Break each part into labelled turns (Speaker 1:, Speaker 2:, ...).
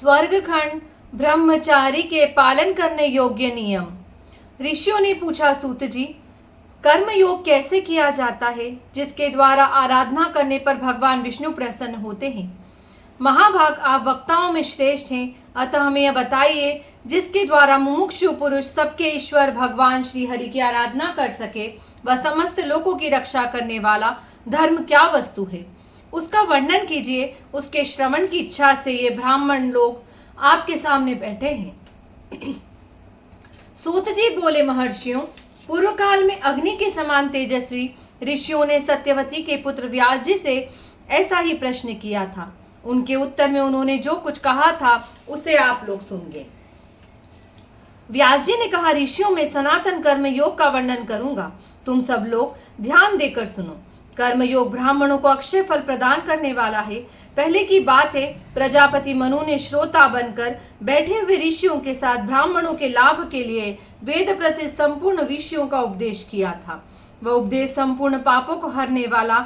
Speaker 1: स्वर्गखंड ब्रह्मचारी के पालन करने योग्य नियम। ऋषियों ने पूछा, सूत जी, कर्म योग कैसे किया जाता है जिसके द्वारा आराधना करने पर भगवान विष्णु प्रसन्न होते हैं? महाभाग, आप वक्ताओं में श्रेष्ठ हैं, अतः हमें यह बताइए जिसके द्वारा मुमुक्षु पुरुष सबके ईश्वर भगवान श्री हरि की आराधना कर सके, वह समस्त लोगों की रक्षा करने वाला धर्म क्या वस्तु है, उसका वर्णन कीजिए। उसके श्रवण की इच्छा से ये ब्राह्मण लोग आपके सामने बैठे हैं। सूत जी बोले, महर्षियों, पूर्व काल में अग्नि के समान तेजस्वी ऋषियों ने सत्यवती के पुत्र व्यास जी से ऐसा ही प्रश्न किया था। उनके उत्तर में उन्होंने जो कुछ कहा था उसे आप लोग सुनिए। व्यास जी ने कहा, ऋषियों में सनातन कर्म योग का वर्णन करूंगा, तुम सब लोग ध्यान देकर सुनो। कर्म योग ब्राह्मणों को अक्षय फल प्रदान करने वाला है। पहले की बात है, प्रजापति मनु ने श्रोता बनकर बैठे हुए ऋषियों के साथ ब्राह्मणों के लाभ के लिए वेद प्रसिद्ध संपूर्ण विषयों का उपदेश किया था। वह उपदेश संपूर्ण पापों को हरने वाला,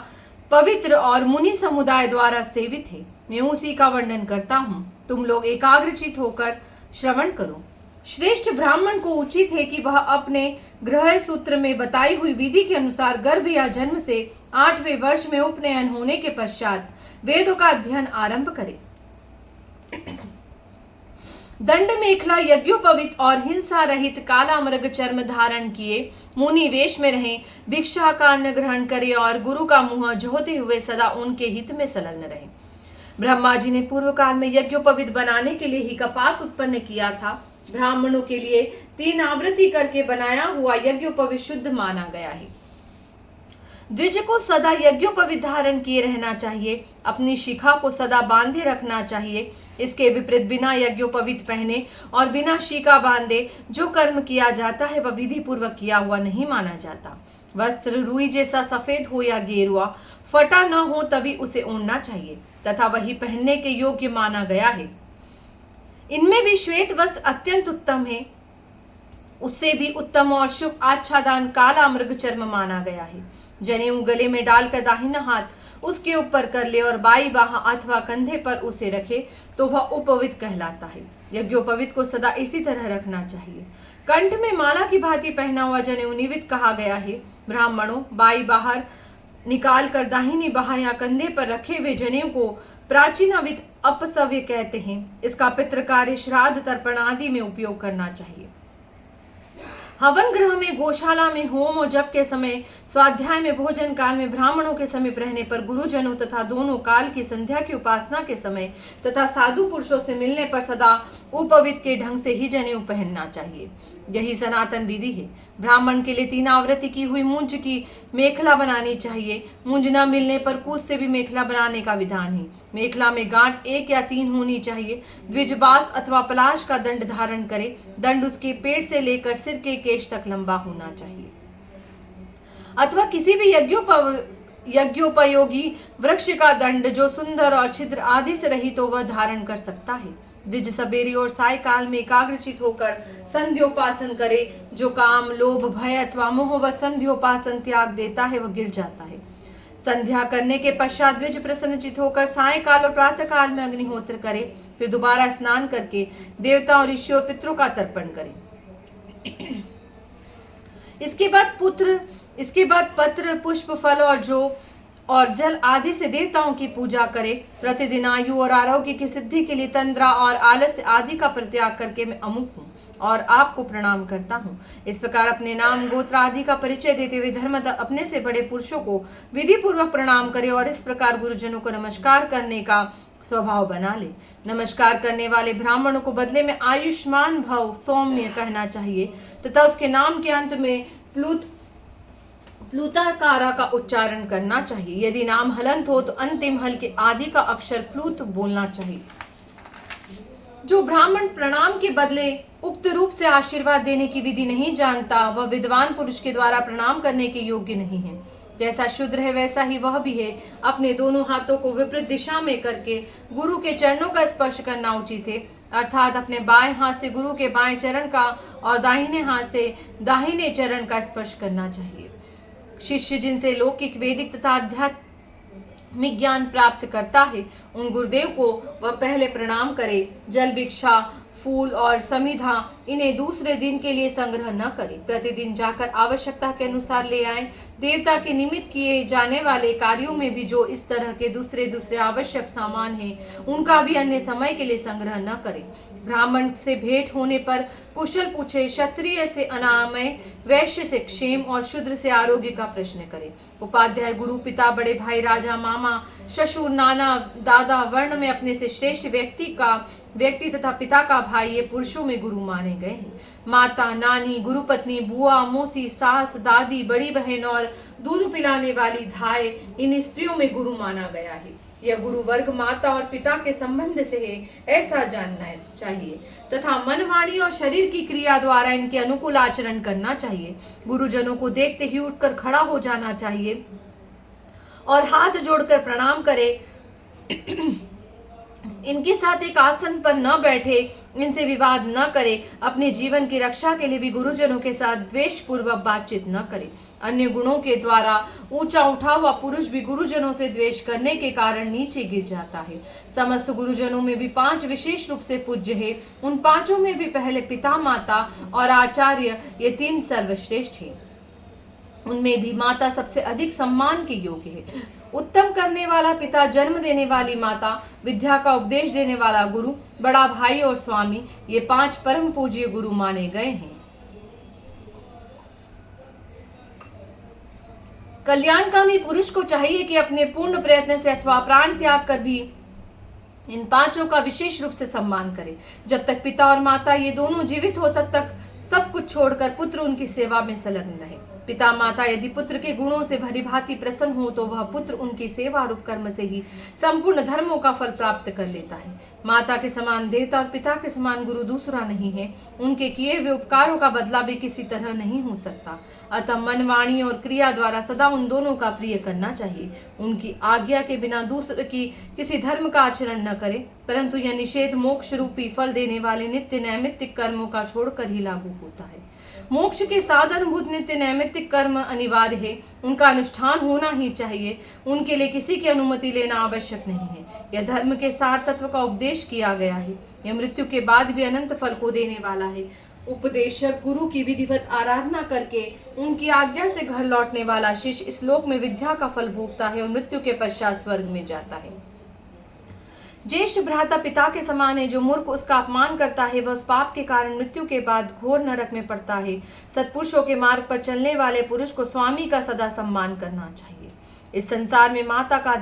Speaker 1: पवित्र और मुनि समुदाय द्वारा सेवित है। मैं उसी का वर्णन करता हूँ, तुम लोग एकाग्रचित होकर श्रवण करो। श्रेष्ठ ब्राह्मण को उचित है कि वह अपने ग्रह सूत्र में बताई हुई विधि के अनुसार गर्भ या जन्म से 8वें वर्ष में उपनयन होने के पश्चात वेदों का अध्ययन आरंभ करे। दंड मेखला, यज्ञोपवीत और हिंसा रहित काला मृग चर्म धारण किए मुनि वेश में रहें, भिक्षा का अन्न ग्रहण करे और गुरु का मुंह जोहते हुए सदा उनके हित में संलग्न रहे। ब्रह्मा जी ने पूर्व काल में यज्ञोपवीत बनाने के लिए ही कपास उत्पन्न किया था। ब्राह्मणों के लिए 3 आवृत्ति करके बनाया हुआ यज्ञोपवीत शुद्ध माना गया है। द्विज को सदा यज्ञोपवीत धारण किए रहना चाहिए, अपनी शिखा को सदा बांधे रखना चाहिए। इसके विपरीत बिना यज्ञोपवीत पहने और बिना शिखा बांधे जो कर्म किया जाता है वह विधि पूर्वक किया हुआ नहीं माना जाता। वस्त्र रुई जैसा सफेद हो या गेरुआ, फटा न हो तभी उसे ओढ़ना चाहिए तथा वही पहनने के योग्य माना गया है। इनमें भी श्वेत वस्त्र अत्यंत उत्तम है, उससे भी उत्तम और शुभ आच्छादन काला मृग चर्म माना गया है। जनेऊ गले में डालकर दाहिना हाथ उसके ऊपर कर ले और बाई बाह अथवा कंधे पर उसे रखे तो वह उपवित कहलाता है। यज्ञोपवीत को सदा इसी तरह रखना चाहिए। कंठ में माला की भांति पहना हुआ जनेऊ निवित कहा गया है। ब्राह्मणों, बाई बाहर निकाल कर दाहिनी बाह या कंधे पर रखे हुए जनेऊ को प्राचीनावित अपसव्य कहते हैं। इसका पितृकार्य, श्राद्ध, तर्पण आदि में उपयोग करना चाहिए। हवन गृह में, गौशाला में, होम और जप के समय, स्वाध्याय में, भोजन काल में, ब्राह्मणों के समीप रहने पर, गुरुजनों तथा दोनों काल की संध्या की उपासना के समय तथा साधु पुरुषों से मिलने पर सदा उपवीत के ढंग से ही जनेऊ पहनना चाहिए। यही सनातन विधि है। ब्राह्मण के लिए 3 आवृत्ति की हुई मूंज की मेखला बनानी चाहिए। मूंज न मिलने पर कूच से भी मेखला बनाने का विधान है। मेखला में गांठ 1 या 3 होनी चाहिए। द्विज बांस अथवा पलाश का दंड धारण करे। दंड उसके पेट से लेकर सिर के केश तक लंबा होना चाहिए। अथवा किसी भी यज्ञोपयोगी वृक्ष का दंड जो सुंदर और छिद्र आदि से रहित हो वह धारण कर सकता है। द्विज सवेरे और साय काल में एकाग्रचित होकर संध्योपासन करे। जो काम, लोभ, भय अथवा मोह व संध्योपासन त्याग देता है वह गिर जाता है। संध्या करने के पश्चात द्विज प्रसन्नचित होकर साय काल और प्रातः काल में अग्निहोत्र करे। फिर दोबारा स्नान करके देवता और ऋषि और पितरों का तर्पण करे। इसके बाद पत्र, पुष्प, फल और जल आदि से देवताओं की पूजा करे। प्रतिदिन आयु और आरोग्य की सिद्धि के लिए तंद्रा और आलस्य आदि का परित्याग करके मैं अमुक हूँ और आपको प्रणाम करता हूँ। इस प्रकार अपने नाम, गोत्र आदि का परिचय देते हुए धर्मतः अपने से बड़े पुरुषों को विधि पूर्वक प्रणाम करे और इस प्रकार गुरुजनों को नमस्कार करने का स्वभाव बना ले। नमस्कार करने वाले ब्राह्मणों को बदले में आयुष्मान भव, सौम्य कहना चाहिए तथा उसके नाम के अंत में प्लूताकारा का उच्चारण करना चाहिए। यदि नाम हलंत हो तो अंतिम हल के आदि का अक्षर प्लूत बोलना चाहिए। जो ब्राह्मण प्रणाम के बदले उक्त रूप से आशीर्वाद देने की विधि नहीं जानता वह विद्वान पुरुष के द्वारा प्रणाम करने के योग्य नहीं है। जैसा शूद्र है वैसा ही वह भी है। अपने दोनों हाथों को विपरीत दिशा में करके गुरु के चरणों का स्पर्श करना उचित है, अर्थात अपने बाएं हाथ से गुरु के बाएं चरण का और दाहिने हाथ से दाहिने चरण का स्पर्श करना चाहिए। शिष्य जिनसे लौकिक, वैदिक तथा आध्यात्मिक ज्ञान प्राप्त करता है उन गुरुदेव को वह पहले प्रणाम करे। जल, भिक्षा, फूल और समिधा इन्हें दूसरे दिन के लिए संग्रह न करे। प्रतिदिन जाकर आवश्यकता के अनुसार ले आए। देवता के निमित्त किए जाने वाले कार्यों में भी जो इस तरह के दूसरे आवश्यक सामान हैं, उनका भी अन्य समय के लिए संग्रह न करे। ब्राह्मण से भेंट होने पर कुशल पूछे। क्षत्रिय से अनामय, वैश्य से क्षेम और शूद्र से आरोग्य का प्रश्न करे। उपाध्याय, गुरु, पिता, बड़े भाई, राजा, मामा, ससुर, नाना, दादा वर्ण में अपने से श्रेष्ठ व्यक्ति तथा पिता का भाई ये पुरुषों में गुरु माने गए हैं। माता, नानी, गुरुपत्नी, बुआ, मौसी, सास, दादी, बड़ी बहन और दूध पिलाने वाली धाय इन स्त्रियों में गुरु माना गया है। यह गुरु वर्ग माता और पिता के संबंध से है, ऐसा जानना चाहिए तथा मन, वाणी और शरीर की क्रिया द्वारा इनके अनुकूल आचरण करना चाहिए। गुरुजनों को देखते ही उठकर खड़ा हो जाना चाहिए और हाथ जोड़कर प्रणाम करे। इनके साथ एक आसन पर न बैठे, इनसे विवाद न करे। अपने जीवन की रक्षा के लिए भी गुरुजनों के साथ द्वेष पूर्वक बातचीत न करे। अन्य गुणों के द्वारा ऊंचा उठा हुआ पुरुष भी गुरुजनों से द्वेष करने के कारण नीचे गिर जाता है। समस्त गुरुजनों में भी 5 विशेष रूप से पूज्य है। उन 5 में भी पहले पिता, माता और आचार्य, ये 3 सर्वश्रेष्ठ है। उनमें भी माता सबसे अधिक सम्मान के योग्य है। उत्तम करने वाला पिता, जन्म देने वाली माता, विद्या का उपदेश देने वाला गुरु, बड़ा भाई और स्वामी, ये 5 परम पूज्य गुरु माने गए हैं। कल्याणकामी पुरुष को चाहिए कि अपने पूर्ण प्रयत्न से अथवा प्राण त्याग कर भी इन 5 का विशेष रूप से सम्मान करे। जब तक पिता और माता ये दोनों जीवित हो तब तक सब कुछ छोड़कर पुत्र उनकी सेवा में संलग्न रहे। पिता माता यदि पुत्र के गुणों से भली भांति प्रसन्न हो तो वह पुत्र उनकी सेवा रूप कर्म से ही संपूर्ण धर्मों का फल प्राप्त कर लेता है। माता के समान देवता और पिता के समान गुरु दूसरा नहीं है। उनके किए हुए उपकारों का बदला भी किसी तरह नहीं हो सकता। अतः मन, वाणी और क्रिया द्वारा सदा उन दोनों का प्रिय करना चाहिए। उनकी आज्ञा के बिना दूसरे की किसी धर्म का आचरण न करे, परंतु यह निषेध मोक्ष रूपी फल देने वाले नित्य नैमित्तिक कर्मों का छोड़कर ही लागू होता है। मोक्ष के साधनभूत नित्य नैमित्तिक कर्म अनिवार्य है, उनका अनुष्ठान होना ही चाहिए। उनके लिए किसी की अनुमति लेना आवश्यक नहीं है। यह धर्म के सार तत्व का उपदेश किया गया है। यह मृत्यु के बाद भी अनंत फल को देने वाला है। उपदेशक गुरु की विधिवत आराधना करके उनकी आज्ञा से घर लौटने वाला शिष्य इस लोक में विद्या का फल भोगता है और मृत्यु के पश्चात स्वर्ग में जाता है। ज्येष्ठ भ्राता पिता के समान है। जो मूर्ख उसका अपमान करता है वह उस पाप के कारण मृत्यु के बाद घोर नरक में पड़ता है। सत्पुरुषों के मार्ग पर चलने वाले पुरुष को स्वामी का सदा सम्मान करना चाहिए। इस संसार में माता का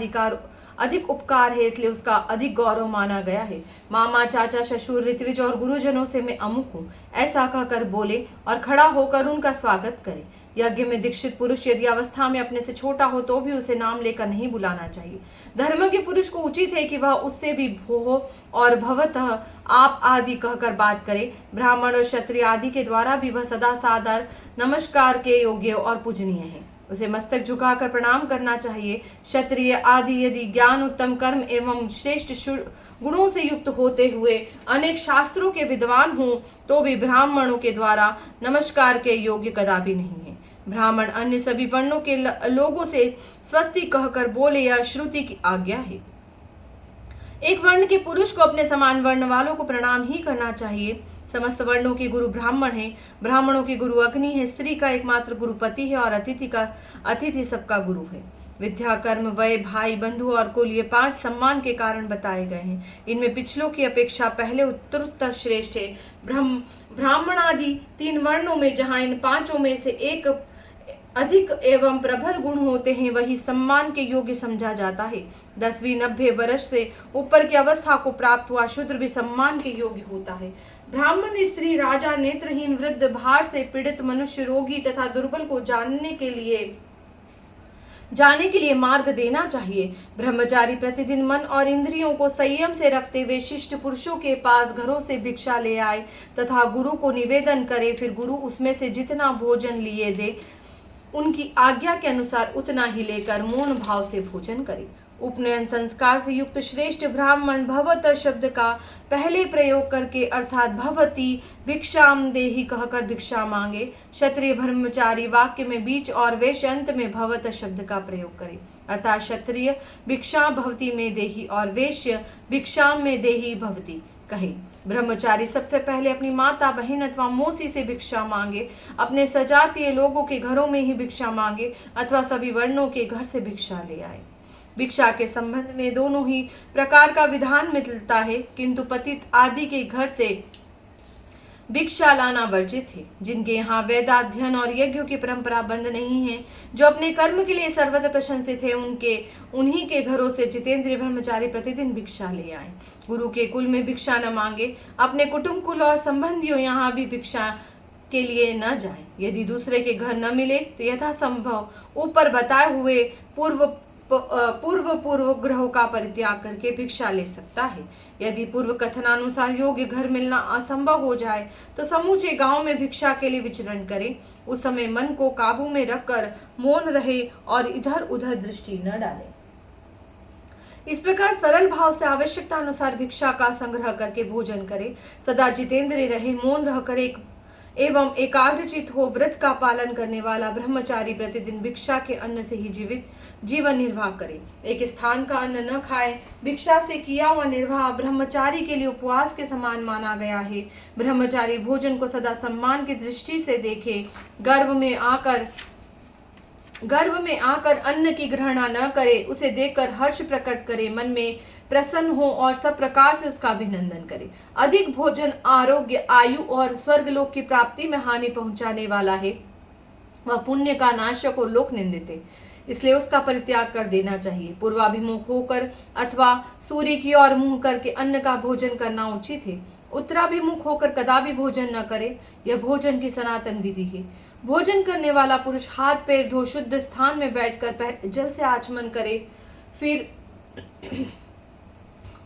Speaker 1: अधिक उपकार है, इसलिए उसका अधिक गौरव माना गया है। मामा, चाचा, ससुर, ऋत्विज और गुरुजनों से मैं अमुक हूँ, ऐसा कहकर बोले और खड़ा होकर उनका स्वागत करे। यज्ञ में दीक्षित पुरुष यदि अवस्था में अपने से छोटा हो तो भी उसे नाम लेकर नहीं बुलाना चाहिए। धर्मज्ञ पुरुष को उचित है कि वह उससे भी भोह और भवतः आप आदि कहकर बात करे। ब्राह्मण और क्षत्रिय आदि के द्वारा भी वह सदा सादर नमस्कार के योग्य और पूजनीय है। उसे मस्तक झुकाकर प्रणाम करना चाहिए। क्षत्रिय आदि यदि ज्ञान, उत्तम कर्म एवं श्रेष्ठ गुणों से युक्त होते हुए अनेक शास्त्रों के विद्वान हों तो भी ब्राह्मणों के द्वारा नमस्कार के योग्य कदापि नहीं है। ब्राह्मण अन्य सभी वर्णों के लोगों से स्वस्ति कहकर बोले, यह श्रुति की आज्ञा है। एक वर्ण के पुरुष को अपने समान वर्ण वालों को प्रणाम ही करना चाहिए। समस्त वर्णों के गुरु ब्राह्मण है। ब्राह्मणों के गुरु अग्नि है। स्त्री का एकमात्र गुरु पति है और अतिथि सबका गुरु है। विद्या, कर्म, वय, भाई, बंधु और कुल ये 5 सम्मान के कारण बताए गए हैं। इनमें पिछलों की अपेक्षा पहले उत्तरोत्तर श्रेष्ठ है। ब्राह्मण आदि 3 वर्णों में जहाँ इन 5 में से एक अधिक एवं प्रबल गुण होते हैं वही सम्मान के योग्य समझा जाता है। 10वीं 90 वर्ष से ऊपर की अवस्था को प्राप्त हुआ शूद्र भी सम्मान के योग्य होता है। ब्राह्मण, स्त्री, राजा, नेत्रहीन, वृद्ध, भार से पीड़ित मनुष्य, रोगी तथा दुर्बल को जाने के लिए मार्ग देना चाहिए। ब्रह्मचारी प्रतिदिन मन और इंद्रियों को संयम से रखते हुए शिष्ट पुरुषों के पास घरों से भिक्षा ले आए तथा गुरु को निवेदन करे। फिर गुरु उसमें से जितना भोजन लिए दे उनकी आज्ञा के अनुसार उतना ही लेकर मौन भाव से भोजन करे। उपनयन संस्कार से युक्त श्रेष्ठ ब्राह्मण भवत शब्द का पहले प्रयोग करके अर्थात भवती भिक्षाम देहि कहकर भिक्षा मांगे। क्षत्रिय ब्रह्मचारी वाक्य में बीच और वैश्य अंत में भवत शब्द का प्रयोग करे, अर्थात क्षत्रिय भिक्षा भवती में देही और वैश्य भिक्षाम में देही भवती कहे। ब्रह्मचारी सबसे पहले अपनी माता बहन अथवा मौसी से भिक्षा मांगे, अपने सजातीय लोगों के घरों में ही भिक्षा मांगे अथवा सभी वर्णों के घर से भिक्षा ले आए। भिक्षा के संबंध में दोनों ही प्रकार का विधान मिलता है, किंतु पतित आदि के घर से भिक्षा लाना वर्जित है। जिनके यहाँ वेदाध्ययन और यज्ञों की परंपरा बंद नहीं है, जो अपने कर्म के लिए सर्वत्र प्रशंसित है, उन्हीं के घरों से जितेंद्रिय ब्रह्मचारी प्रतिदिन भिक्षा ले आए। गुरु के कुल में भिक्षा न मांगे, अपने कुटुंब कुल और संबंधियों यहाँ भी भिक्षा के लिए न जाए। यदि दूसरे के घर न मिले तो यथासंभव ऊपर बताए हुए पूर्व ग्रहों का परित्याग करके भिक्षा ले सकता है। यदि पूर्व कथनानुसार योग्य घर मिलना असंभव हो जाए तो समूचे गांव में भिक्षा के लिए विचरण करे। उस समय मन को काबू में रखकर मौन रहे और इधर उधर दृष्टि न डाले। इस प्रकार सरल भाव से आवश्यकता अनुसार भिक्षा का संग्रह करके भोजन करे। सदा जितेंद्रिय रहे, मौन रह कर एवं एकाग्रचित हो व्रत का पालन करने वाला ब्रह्मचारी प्रतिदिन भिक्षा के अन्न से ही जीवन निर्वाह करे। एक स्थान का अन्न न खाए। भिक्षा से किया हुआ निर्वाह ब्रह्मचारी के लिए उपवास के समान माना गया है। ब्रह्मचारी भोजन को सदा सम्मान की दृष्टि से देखे, गर्व में आकर अन्न की ग्रहणा न करे, उसे देखकर हर्ष प्रकट करे, मन में प्रसन्न हो और सब प्रकार से उसका अभिनंदन करे। अधिक भोजन आरोग्य, आयु और स्वर्गलोक की प्राप्ति में हानि पहुंचाने वाला है। वह पुण्य का नाशक और लोक निंदित है, इसलिए उसका परित्याग कर देना चाहिए। पूर्वाभिमुख होकर अथवा सूर्य की ओर मुंह करके अन्न का भोजन करना उचित है। उत्तराभिमुख होकर कदापि भोजन न करे, यह भोजन की सनातन विधि है। भोजन करने वाला पुरुष हाथ पैर धो शुद्ध स्थान में बैठकर पहले जल से आचमन करे, फिर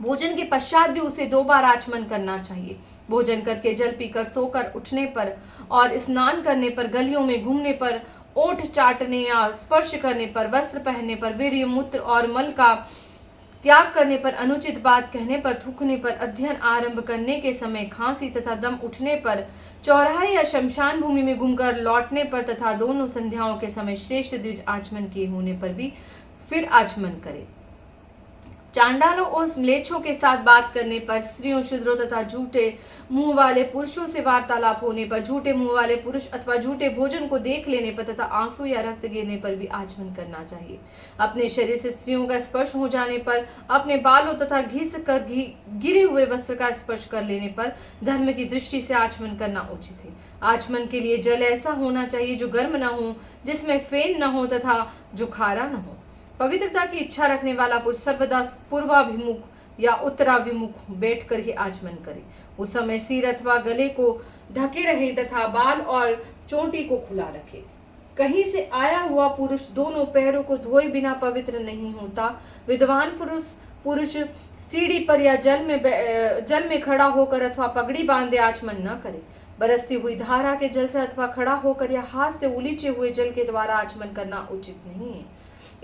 Speaker 1: भोजन के पश्चात भी उसे 2 बार आचमन करना चाहिए। भोजन करके जल पीकर सोकर उठने पर और स्नान करने पर, गलियों में घूमने पर, ओठ चाटने या स्पर्श करने पर, वस्त्र पहनने पर, वीर्य मूत्र और मल का त्याग करने पर, अनुचित बात कहने पर, थूकने पर, अध्ययन आरंभ करने के समय, खांसी तथा दम उठने पर, चौराहे या शमशान भूमि में घूमकर लौटने पर तथा दोनों संध्याओं के समय श्रेष्ठ द्विज आचमन किए होने पर भी फिर आचमन करे। चांडालों और म्लेच्छों के साथ बात करने पर, स्त्रियों, शूद्रों तथा झूठे मुंह वाले पुरुषों से वार्तालाप होने पर, झूठे मुंह वाले पुरुष अथवा झूठे भोजन को देख लेने पर तथा आंसू या रक्त गिरने पर भी आचमन करना चाहिए। अपने शरीर से स्त्रियों का स्पर्श हो जाने पर, अपने बालों तथा घिस कर गिरे हुए वस्त्र का स्पर्श कर लेने पर धर्म की दृष्टि से आचमन करना उचित है। आचमन के लिए जल ऐसा होना चाहिए जो गर्म न हो, जिसमें फेन न हो तथा जो खारा न हो। पवित्रता की इच्छा रखने वाला पुरुष सर्वदा पूर्वाभिमुख या उत्तराभिमुख बैठकर ही आचमन करे। उस समय सिर अथवा गले को ढके रहे तथा बाल और चोटी को खुला रखे। कहीं से आया हुआ पुरुष दोनों पैरों को धोए बिना पवित्र नहीं होता। विद्वान पुरुष सीढ़ी पर या जल में खड़ा होकर अथवा पगड़ी बांधे आचमन न करे। बरसती हुई धारा के जल से अथवा खड़ा होकर या हाथ से उलीचे हुए जल के द्वारा आचमन करना उचित नहीं है।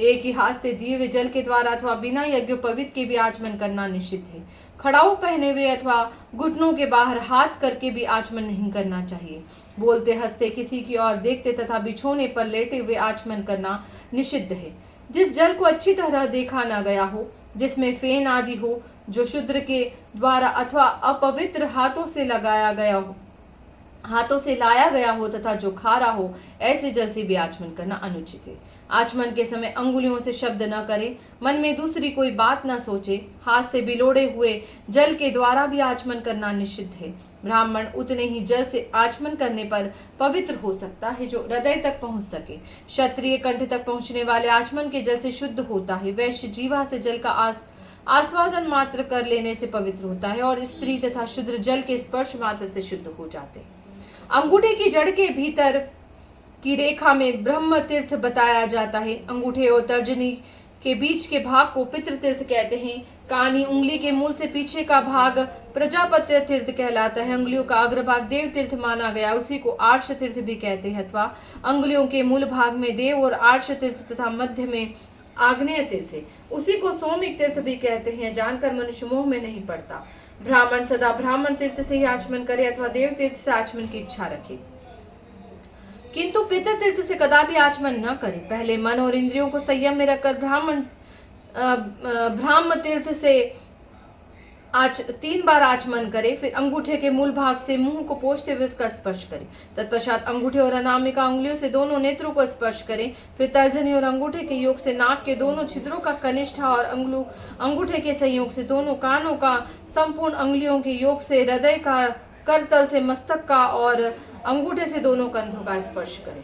Speaker 1: एक ही हाथ से दिए हुए जल के द्वारा अथवा बिना यज्ञोपवीत के भी आचमन करना निषिद्ध है। खड़ाऊ पहने हुए अथवा घुटनों के बाहर हाथ करके भी आचमन नहीं करना चाहिए। बोलते हंसते किसी की ओर देखते तथा बिछोने पर लेटे हुए आचमन करना निषिद्ध है। जिस जल को अच्छी तरह देखा न गया हो, जिसमें फेन आदि हो, जो शूद्र के द्वारा अथवा अपवित्र हाथों से लाया गया हो तथा जो खारा हो, ऐसे जल से भी आचमन करना अनुचित है। आचमन के समय अंगुलियों से शब्द न करे, मन में दूसरी कोई बात न सोचे। हाथ से बिलोड़े हुए जल के द्वारा भी आचमन करना निषिद्ध है। ब्राह्मण उतने ही जल से आचमन करने पर पवित्र हो सकता है जो हृदय तक पहुंच सके। क्षत्रिय कंठ तक पहुंचने वाले आचमन के जल से शुद्ध होता है। वैश्य जीवा से जल का आस्वादन मात्र कर लेने से पवित्र होता है और स्त्री तथा शूद्र जल के स्पर्श मात्र से शुद्ध हो जाते। अंगूठे की जड़ के भीतर की रेखा में ब्रह्म तीर्थ बताया जाता है। अंगूठे और तर्जनी के बीच के भाग को पितृ तीर्थ कहते हैं। कानी उंगली के मूल से पीछे का भाग प्रजापत्य तीर्थ कहलाता है। अंगुलियों का अग्रभाग देव तीर्थ माना गया, उसी को आर्ष तीर्थ भी कहते हैं। अथवा अंगुलियों के मूल भाग में देव और आर्ष तीर्थ तथा मध्य में आग्नेय तीर्थ है, उसी को सौमिक तीर्थ भी कहते हैं। जानकर मनुष्य मोह में नहीं पड़ता। ब्राह्मण सदा ब्राह्मण तीर्थ से ही आचमन करे अथवा देव तीर्थ से आचमन की इच्छा रखे। किंतु पितृतीर्थ से कदापि आचमन न करें। पहले मन और इंद्रियों को संयम में रखकर ब्राह्म तीर्थ से 3 बार आचमन करें। फिर अंगूठे के मूल भाग से मुंह को पोंछते हुए उसका स्पर्श करें। तत्पश्चात अंगूठे और अनामिका उंगलियों से दोनों नेत्रों को स्पर्श करें। फिर तर्जनी और अंगूठे के योग से नाक के दोनों छिद्रों का कनिष्ठा और अंगूठे के संयोग से दोनों कानों का, संपूर्ण अंगुलियों के योग से हृदय का, करतल से मस्तक का और अंगूठे से दोनों कंधों का स्पर्श करें।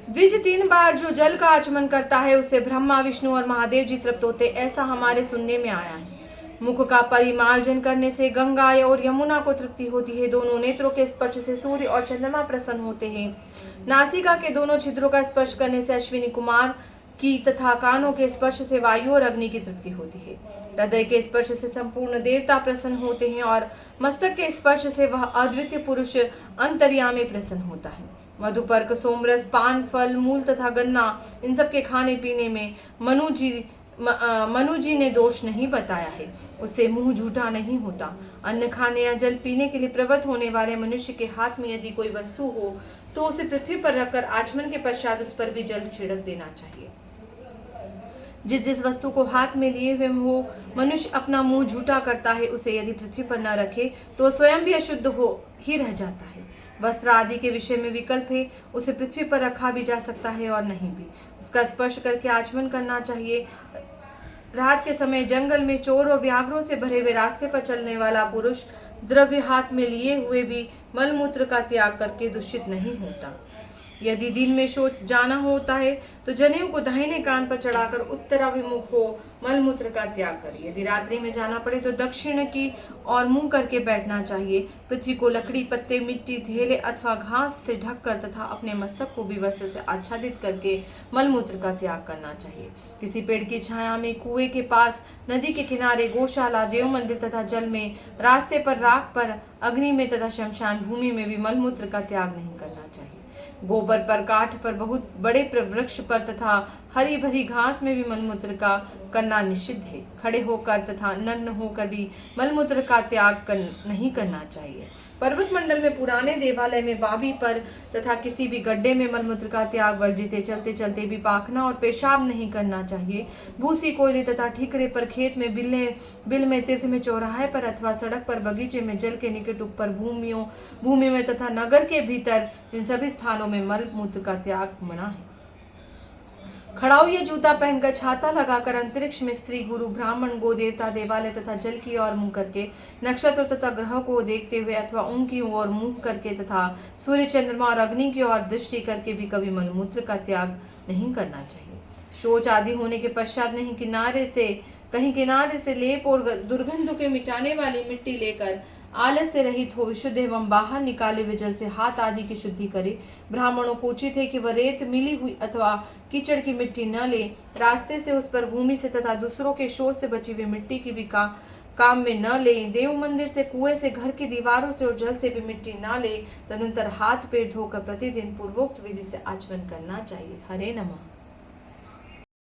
Speaker 1: द्विज 3 बार जो जल का आचमन करता है उससे ब्रह्मा, विष्णु और महादेव जी तृप्त होते, ऐसा हमारे सुनने में आया है। मुख का परिमार्जन करने से गंगा और यमुना को तृप्ति होती है। दोनों नेत्रों के स्पर्श से सूर्य और चंद्रमा प्रसन्न होते हैं। नासिका के दोनों छिद्रों का स्पर्श करने से अश्विनी कुमार की तथा कानों के स्पर्श से वायु और अग्नि की तृप्ति होती है। हृदय के स्पर्श से संपूर्ण देवता प्रसन्न होते हैं और मस्तक के स्पर्श से वह अद्वितीय पुरुष अंतर्यामी प्रसन्न होता है। मधुपर्क, सोमरस, पान, फल, मूल तथा गन्ना, इन सब के खाने पीने में मनु जी ने दोष नहीं बताया है। उससे मुंह झूठा नहीं होता। अन्न खाने या जल पीने के लिए प्रवृत्त होने वाले मनुष्य के हाथ में यदि कोई वस्तु हो तो उसे पृथ्वी पर रखकर आचमन के पश्चात उस पर भी जल छिड़क देना चाहिए। जिस वस्तु को हाथ में लिए हुए हो मनुष्य अपना मुंह झूठा करता है, उसे यदि पृथ्वी पर न रखे तो स्वयं भी अशुद्ध हो ही रह जाता है। वस्त्र आदि के विषय में विकल्प है, उसे पृथ्वी पर रखा भी जा सकता है और नहीं भी। उसका स्पर्श करके आचमन करना चाहिए। रात के समय जंगल में चोर और व्याघ्रों से भरे हुए रास्ते पर चलने वाला पुरुष द्रव्य हाथ में लिए हुए भी मलमूत्र का त्याग करके दूषित नहीं होता। यदि दिन में शौच जाना होता है तो जनेऊ को दाहिने कान पर चढ़ाकर उत्तराभिमुख हो मलमूत्र का त्याग करें। यदि रात्रि में जाना पड़े तो दक्षिण की और मुंह करके बैठना चाहिए। पृथ्वी को लकड़ी, पत्ते, मिट्टी, धेले अथवा घास से ढककर तथा अपने मस्तक को भी वस्त्र से आच्छादित करके मलमूत्र का त्याग करना चाहिए। किसी पेड़ की छाया में, कुएं के पास, नदी के किनारे, गौशाला, देव मंदिर तथा जल में, रास्ते पर, राख पर, अग्नि में तथा शमशान भूमि में भी मलमूत्र का त्याग नहीं करना चाहिए। गोबर पर, काठ पर, बहुत बड़े वृक्ष पर तथा हरी भरी घास में भी मलमूत्र का करना निषिद्ध है। खड़े होकर तथा नग्न होकर भी मलमूत्र का त्याग नहीं करना चाहिए। पर्वत मंडल में, पुराने देवालय में, बावी पर तथा किसी भी गड्ढे में मलमूत्र का त्याग वर्जित है। चलते चलते भी पाखना और पेशाब नहीं करना चाहिए। भूसी, कोयले तथा ठीकरे पर, खेत में, बिल में, तीर्थ में, चौराहे पर अथवा सड़क पर, बगीचे में, जल के निकट, ऊपर भूमि में तथा नगर के भीतर, इन सभी स्थानों में मलमूत्र का त्याग मना है। खड़ाऊ या जूता पहनकर, छाता लगाकर, अंतरिक्ष में स्त्री, गुरु, ब्राह्मण, गो देवता, देवालय तथा जल की ओर मुंह करके, नक्षत्र तथा ग्रह को देखते हुए अथवा उनकी ओर मुंह करके तथा सूर्य, चंद्रमा और अग्नि की ओर दृष्टि करके भी कभी मलमूत्र का त्याग नहीं करना चाहिए। शौच आदि होने के पश्चात कहीं किनारे से लेप और दुर्गंध के मिटाने वाली मिट्टी लेकर आलस से रहित हो विशुद्ध एवं बाहर निकाले हुए जल से हाथ आदि की शुद्धि करे। ब्राह्मणों को उचित है कि वह रेत, मिली हुई अथवा कीचड़ की मिट्टी न ले। रास्ते से, उस पर, भूमि से तथा दूसरों के शोष से बची हुई मिट्टी की भी काम में न ले। देव मंदिर से, कुएं से, घर की दीवारों से और जल से भी मिट्टी न ले। तदनंतर हाथ पैर धोकर प्रतिदिन पूर्वोक्त विधि से आचमन करना चाहिए। हरे नमः।